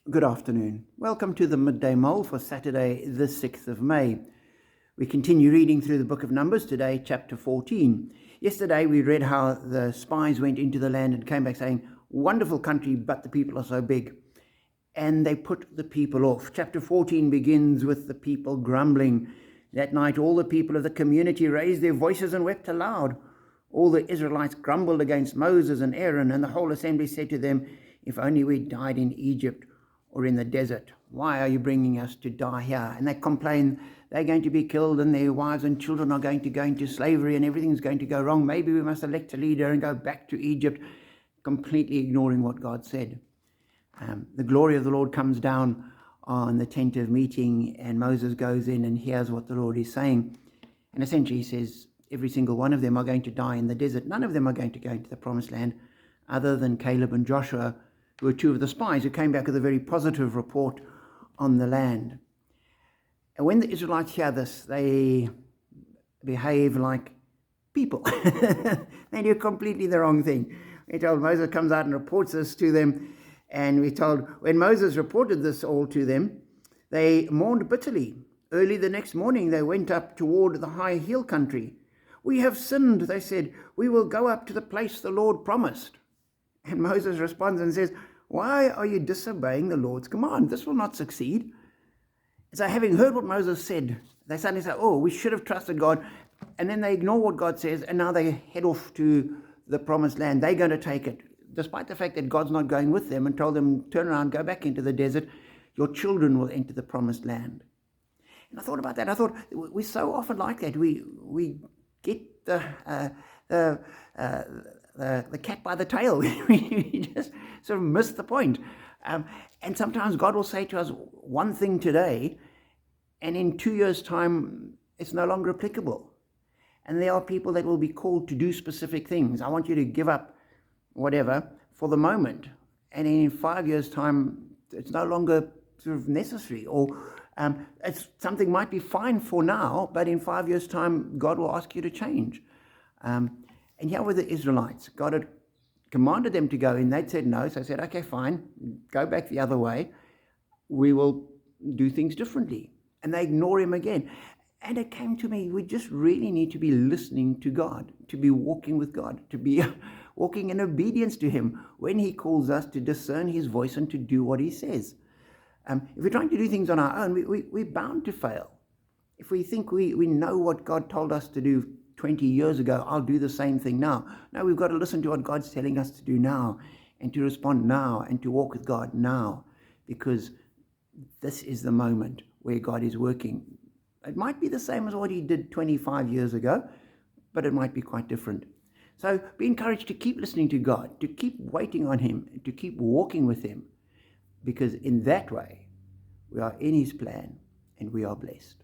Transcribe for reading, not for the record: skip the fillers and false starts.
Good afternoon. Welcome to the Midday Mull for Saturday, the 6th of May. We continue reading through the book of Numbers today, chapter 14. Yesterday we read how the spies went into the land and came back saying, "Wonderful country, but the people are so big." And they put the people off. Chapter 14 begins with the people grumbling. That night all the people of the community raised their voices and wept aloud. All the Israelites grumbled against Moses and Aaron, and the whole assembly said to them, "If only we died in Egypt or in the desert. Why are you bringing us to die here?" And they complain they're going to be killed and their wives and children are going to go into slavery and everything's going to go wrong. Maybe we must elect a leader and go back to Egypt, completely ignoring what God said. The glory of the Lord comes down on the tent of meeting, and Moses goes in and hears what the Lord is saying. And essentially he says, every single one of them are going to die in the desert. None of them are going to go into the promised land other than Caleb and Joshua, who were two of the spies who came back with a very positive report on the land. And when the Israelites hear this, they behave like people. They do completely the wrong thing. We're told Moses comes out and reports this to them, and we're told when Moses reported this all to them, they mourned bitterly. Early the next morning they went up toward the high hill country. "We have sinned," they said. "We will go up to the place the Lord promised." And Moses responds and says, "Why are you disobeying the Lord's command? This will not succeed." So having heard what Moses said, they suddenly say, "Oh, we should have trusted God." And then they ignore what God says, and now they head off to the promised land. They're going to take it, despite the fact that God's not going with them and told them, "Turn around, go back into the desert. Your children will enter the promised land." And I thought about that. I thought, we're so often like that. We get the cat by the tail. We just sort of miss the point. And sometimes God will say to us one thing today, and in 2 years' time, it's no longer applicable. And there are people that will be called to do specific things. I want you to give up whatever for the moment. And in 5 years' time, it's no longer sort of necessary. Or it's something might be fine for now, but in 5 years' time, God will ask you to change. And here were the Israelites. God had commanded them to go in. They'd said no. So I said, "Okay, fine. Go back the other way. We will do things differently." And they ignore him again. And it came to me, we just really need to be listening to God, to be walking with God, to be walking in obedience to him when he calls us to discern his voice and to do what he says. If we're trying to do things on our own, we're bound to fail. If we think we know what God told us to do 20 years ago, I'll do the same thing now. No, we've got to listen to what God's telling us to do now, and to respond now, and to walk with God now, because this is the moment where God is working. It might be the same as what he did 25 years ago, but it might be quite different. So be encouraged to keep listening to God, to keep waiting on him, to keep walking with him, because in that way we are in his plan and we are blessed.